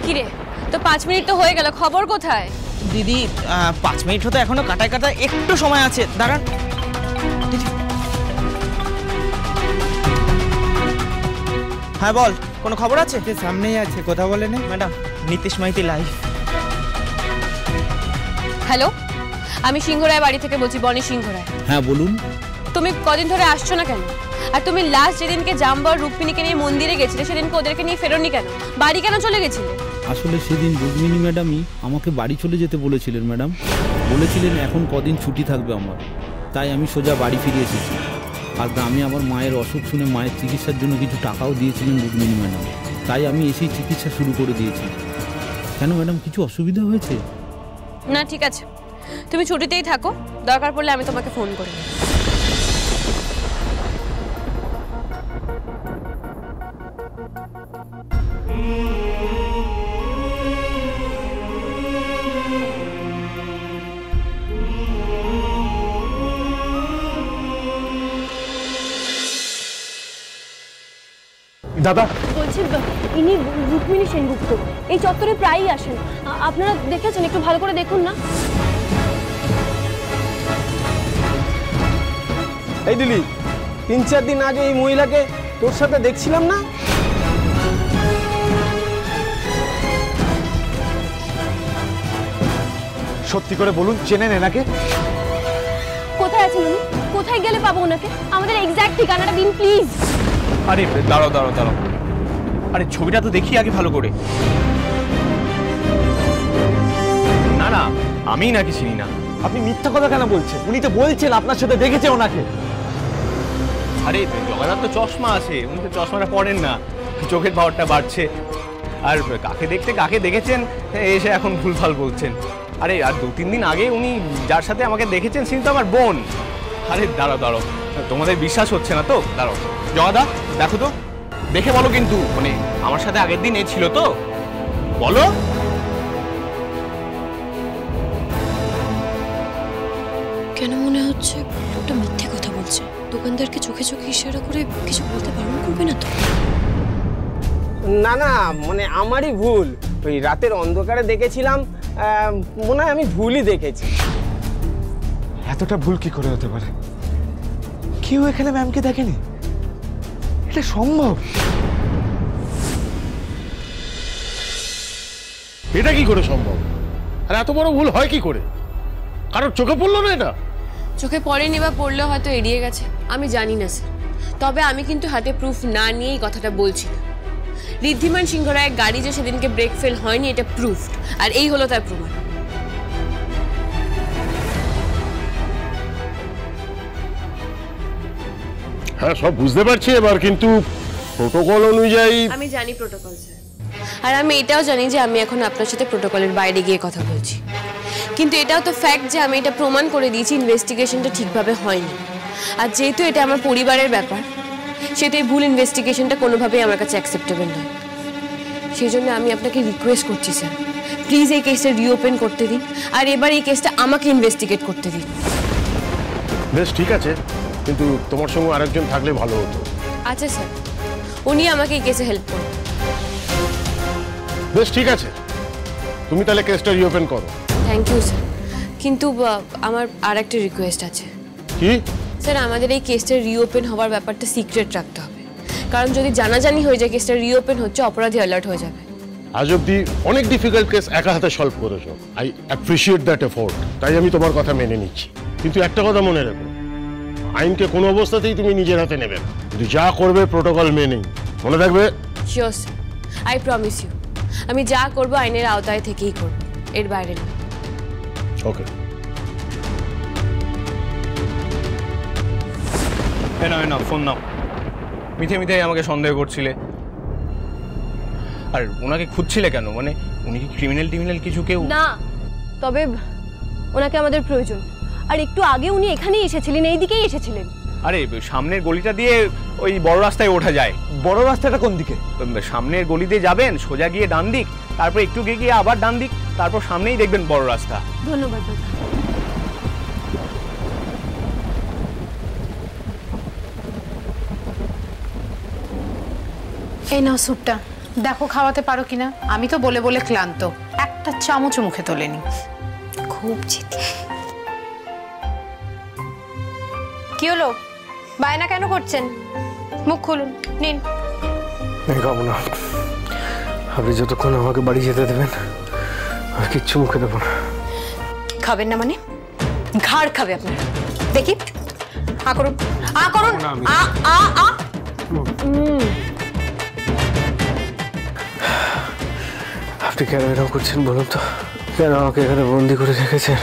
কিরে, তো 5 মিনিট তো হয়ে গেল, খবর কোথায়? দিদি 5 মিনিট হতে এখনো কাটায় কাটায় একটু সময় আছে, দাঁড়ান। দিদি হ্যাঁ বল, কোনো খবর আছে? সামনেই আছে, কথা বলে নে। Madam, Nitish Maity live. Hello, আমি সিংহরায় বাড়ি থেকে বলছি, বনি সিংহরায়। হ্যাঁ বলুন। তুমি কদিন ধরে আসছো না কেন? আর তুমি লাস্ট যেদিনকে জাম্বর রুক্মিণীকে নিয়ে মন্দিরে গেছিলে সেদিনকে ওদেরকে নিয়ে ফেরোনি কেন? বাড়ি কেন চলে গেছিলে? আসলে সেদিন রুক্মিণী ম্যাডামই আমাকে বাড়ি চলে যেতে বলেছিলেন ম্যাডাম। বলেছিলেন এখন কদিন ছুটি থাকবে আমার, তাই আমি সোজা বাড়ি ফিরে এসেছি। আর গ্রামে আমার মায়ের অসুখ শুনে মায়ের চিকিৎসার জন্য কিছু টাকাও দিয়েছিলেন রুক্মিণী ম্যাডাম, তাই আমি এসেই চিকিৎসা শুরু করে দিয়েছি। কেন ম্যাডাম, কিছু অসুবিধা হয়েছে? না ঠিক আছে, তুমি ছুটিতেই থাকো, দরকার পড়লে আমি তোমাকে ফোন করব। দাদা বলছি, ইনি রুক্মিণী সেনগুপ্ত, এই চত্বরে প্রায়ই আসেন। আপনারা দেখেছেন? একটু ভালো করে দেখুন না। এই দিলি, 3-4 দিন আগে এই মহিলাকে তোর সাথে দেখছিলাম না? সত্যি করে বলুন, চেনেন এনাকে? কোথায় আছেন উনি? কোথায় গেলে পাবো ওনাকে? আমাদের এক্স্যাক্ট ঠিকানাটা দিন প্লিজ। আরে দাঁড়াও দাঁড়াও দাঁড়াও, আরে ছবিটা তো দেখি আগে ভালো করে। না না, আমি নাকি চিনি না। আপনি মিথ্যা কথা কেন বলছেন? উনি তো বলছেন আপনার সাথে দেখেছে ওনাকে। আরে জগন্নাথ তো চশমা আছে, উনি তো চশমাটা পড়েন না, চোখের পাওয়ারটা বাড়ছে। আর কাকে দেখতে কাকে দেখেছেন এসে এখন ভুলভাল বলছেন। আরে আর 2-3 দিন আগে উনি যার সাথে আমাকে দেখেছেন তিনি তো আমার বোন। আরে দাঁড়াও দাঁড়াও, তোমাদের বিশ্বাস হচ্ছে না তো? দাঁড়াও জগাদা, দেখো তো, দেখে বলো কিন্তু, মানে আমার সাথে আগের দিন এ ছিল তো, বলো। কেন মনে হচ্ছে লোকটা মিথ্যে কথা বলছে? দোকানদারকে চোখে চোখে ইশারা করে কিছু বলতে বারণ করবে না তো? না না, মানে আমারই ভুল। ওই রাতের অন্ধকারে দেখেছিলাম, মনে হয় আমি ভুলই দেখেছি। এতটা ভুল কি করে হতে পারে? কেউ এখানে ম্যামকে দেখেনি? এটা সম্ভব? এটা কি করে সম্ভব? আর এত বড় ভুল হয় কি করে? কারোর চোখে পড়লো না এটা? চোখে পড়েনি বা পড়লেও হয়তো এড়িয়ে গেছে, আমি জানি না স্যার। তবে আমি কিন্তু হাতে প্রুফ না নিয়েই কথাটা বলছি না। ঋদ্ধিমান সিংহরায়ের গাড়ি যে সেদিনকে ব্রেক ফেল হয়নি, এটা প্রুফড, আর এই হলো তার প্রমাণ। হ্যাঁ সব বুঝতে পারছি এবার, কিন্তু প্রোটোকল অনুযায়ী। আমি জানি প্রোটোকল স্যার, আর আমি এটাও জানি যে আমি এখন আপনার সাথে প্রোটোকলের বাইরে গিয়ে কথা বলছি। কিন্তু এটাও তো ফ্যাক্ট যে আমি এটা প্রমাণ করে দিয়েছি ইনভেস্টিগেশনটা ঠিকভাবে হয়নি। আর যেহেতু এটা আমার পরিবারের ব্যাপার, সেটা এই ভুল ইনভেস্টিগেশনটা কোনোভাবেই আমার কাছে অ্যাকসেপ্টেবল নয়। সেই জন্য আমি আপনাকে রিকোয়েস্ট করছি স্যার, প্লিজ এই কেসটা রিওপেন করতে দিন, আর এবার এই কেসটা আমাকে ইনভেস্টিগেট করতে দিন। বেশ ঠিক আছে, কিন্তু তোমার সঙ্গে আরেকজন থাকলে ভালো হতো। আচ্ছা স্যার, উনি আমাকে এই কেসে হেল্প করুন। বেশ ঠিক আছে, তুমি তাহলে কেসটা রিওপেন করো। থ্যাংক ইউ স্যার, কিন্তু আমার আর একটা রিকোয়েস্ট আছে। কি? স্যার, আমাদের এই কেসটা রিওপেন হওয়ার ব্যাপারটা সিক্রেট রাখতে হবে, কারণ যদি জানাজানি হয়ে যায় কেসটা রিওপেন হচ্ছে, অপরাধী অ্যালার্ট হয়ে যাবে। আজ অব্দি অনেক ডিফিকাল্ট কেস একা হাতে সলভ করেছো, আই অ্যাপ্রিসিয়েট দ্যাট এফোর্ট, তাই আমি তোমার কথা মেনে নিচ্ছি। কিন্তু একটা কথা মনে রেখো, আইনকে কোনো অবস্থাতেই তুমি নিজের হাতে নেবে না, যদি যা করবে প্রোটোকল মেনেই, মনে থাকবে? Sure sir, I promise you, আমি যা করবো আইনের আওতায় থেকেই করবো, এর বাইরে না। ওকে। না ফোন নাও, মিথে মিথে আমাকে সন্দেহ করছিলে। আর ওনাকে খুঁজছিলে কেন? মানে উনি কি ক্রিমিনাল কিছু কেউ? না, তবে ওনাকে আমাদের প্রয়োজন। আর একটু আগে উনি এখানেই এসেছিলেন, এই দিকেই এসেছিলেন। আরে সামনের গলিটা দিয়ে ওই বড় রাস্তায় ওঠা যায়। বড় রাস্তাটা কোন দিকে? সামনের গলি দিয়ে যাবেন, সোজা গিয়ে ডান দিক, তারপর একটু গিয়ে আবার ডান দিক, তারপর সামনেই দেখবেন বড় রাস্তা। ধন্যবাদ দাদা। এই নাও স্যুপটা। দেখো খাওয়াতে পারো কিনা। আমি তো বলে বলে ক্লান্ত, একটা চামচও মুখে তোলেনি। খুব জেদি। কি হলো, বায়না কেন করছেন? মুখ খুলুন, নিন। খাবো না, আপনি যতক্ষণ আমাকে বাড়ি যেতে দেবেন আর কিচ্ছু মুখে দেবো না। খাবেন না মানে? ঘাড় খাবে আপনার। দেখি আ করুন, আ করুন, আ আ আ। আপনি কেন এরকম করছেন বলুন তো? কেন আমাকে এখানে বন্দি করে রেখেছেন?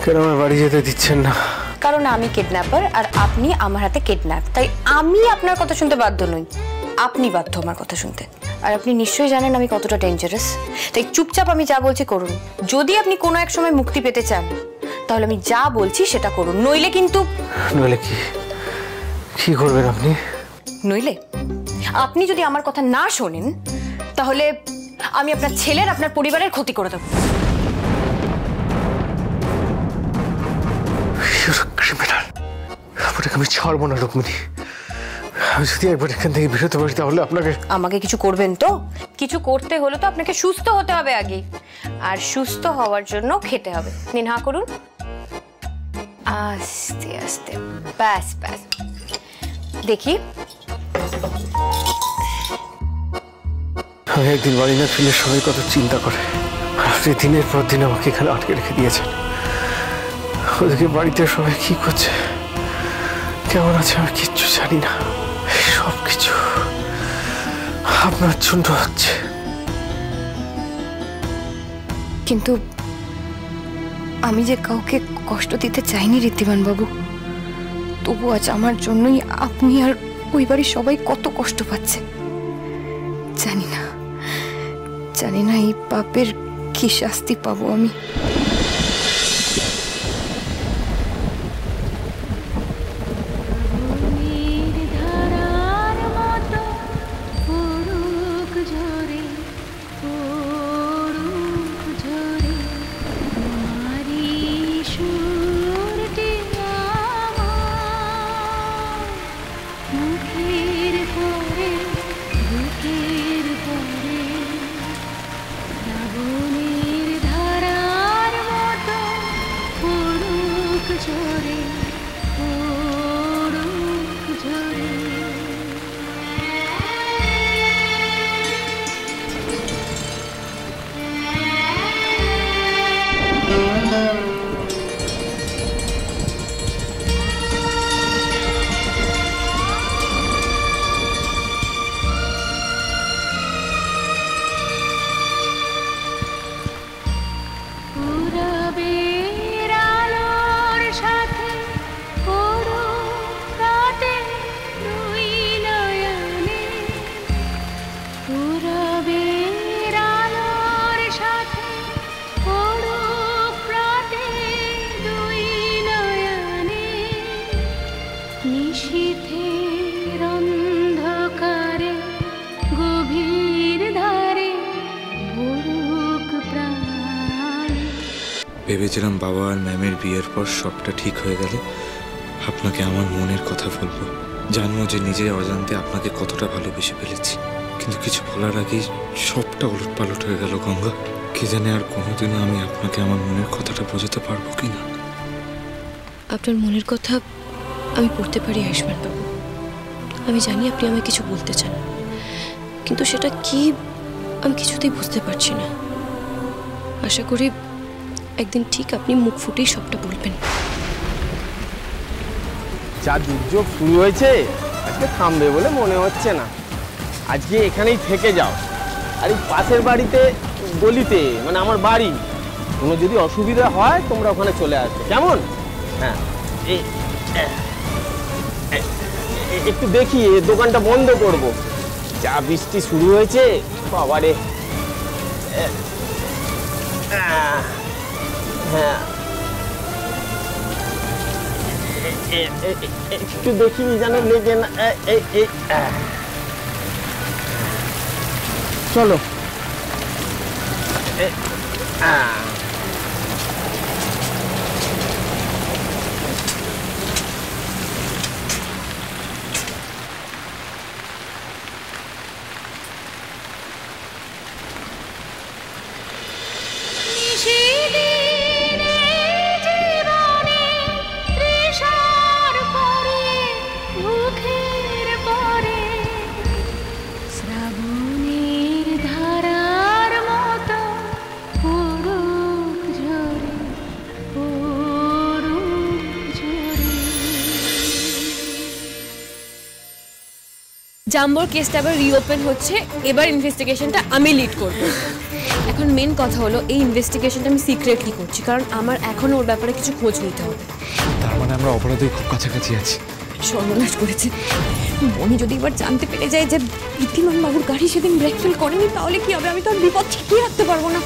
কেন আমার বাড়ি যেতে দিচ্ছেন না? কারণ আমি কিডন্যাপার আর আপনি আমার হাতে কিডন্যাপ, তাই আমি আপনার কথা শুনতে বাধ্য নই, আপনি বাধ্য আমার কথা শুনতে। আর আপনি নিশ্চয়ই জানেন আমি কতটা ডেঞ্জারাস, তাই চুপচাপ আমি যা বলছি করুন। যদি আপনি কোনো এক সময় মুক্তি পেতে চান তাহলে আমি যা বলছি সেটা করুন, নইলে কিন্তু। নইলে কি? কি করবেন আপনি? নইলে আপনি যদি আমার কথা না শোনেন তাহলে আমি আপনার ছেলের, আপনার পরিবারের ক্ষতি করে দেব। ক্রিমিনাল, আপনাকে আমি ছাড়বো না রুক্মিণী। আমি যদি একবার এখান থেকে বেরোতে পারি তাহলে আপনাকে। আমাকে কিছু করবেন তো? কিছু করতে হলে তো আপনাকে সুস্থ হতে হবে আগে, আর সুস্থ হওয়ার জন্য খেতে হবে। নিন, হা করুন, আস্তে আস্তে, ব্যাস ব্যাস। দেখি, আমি একদিন বাড়ি না ফিরে সবাই কত চিন্তা করে, আপনি দিনের পর দিন আমাকে এখানে আটকে রেখে দিয়েছেন। ওদেরকে বাড়িতে সবাই কি করছে, কেমন আছে আমি কিচ্ছু জানি না। সব কিছু আপনার জন্য হচ্ছে। কিন্তু আমি যে কাউকে কষ্ট দিতে চাইনি ঋদ্ধিমান বাবু, তবু আজ আমার জন্যই আপনি আর ওই বাড়ির সবাই কত কষ্ট পাচ্ছে। জানি না এই পাপের কি শাস্তি পাবো আমি। ভেবেছিলাম বাবা আর ম্যামের বিয়ের পর সবটা ঠিক হয়ে গেলে আপনাকে আমার মনের কথা বলবো, জানবো যে নিজে অজান্তে আপনাকে কতটা ভালোবেসে ফেলেছি। কিন্তু কিছু বলার আগেই সবটা উলটপালট হয়ে গেল গঙ্গা। কে জানে আর কোনোদিনও আমি আপনাকে আমার মনের কথাটা বোঝাতে পারবো কিনা। আপনার মনের কথা আমি পড়তে পারি আয়ুষ্মান বাবু। আমি জানি আপনি আমায় কিছু বলতে চান, কিন্তু সেটা কি আমি কিছুতেই বুঝতে পারছি না। আশা করি একদিন ঠিক আপনি মুখ ফুটেই সবটা বলবেন। যা দুর্যোগ শুরু হয়েছে আজকে থামবে বলে মনে হচ্ছে না। আজকে এখানেই থেকে যাও, আর এই পাশের বাড়িতে গলিতে মানে আমার বাড়ি, কোনো যদি অসুবিধা হয় তোমরা ওখানে চলে আসবে, কেমন? হ্যাঁ, একটু দেখি দোকানটা বন্ধ করব, যা বৃষ্টি শুরু হয়েছে বাবারে। হ্যাঁ, একটু দেখি যেন লেগে না। চলো। জাম্বোর কেসটা আবার রিওপেন হচ্ছে, এবার ইনভেস্টিগেশনটা আমি লিড করব। এখন মেন কথা হলো এই ইনভেস্টিগেশনটা আমি সিক্রেটলি করছি, কারণ আমার এখনো ওর ব্যাপারে কিছু খোঁজ নিতে হবে। তার মানে আমরা অপরাধের খুব কাছাকাছি আছি। সর্বনাশ করেছে মনি, যদি এবার জানতে পেরে যায় যে ইতিমান বাবুর গাড়ি সেদিন ব্রেক ফেল করেনি, তাহলে কি হবে? আমি তো আর বিপদ ঠেকিয়ে রাখতে পারবো না।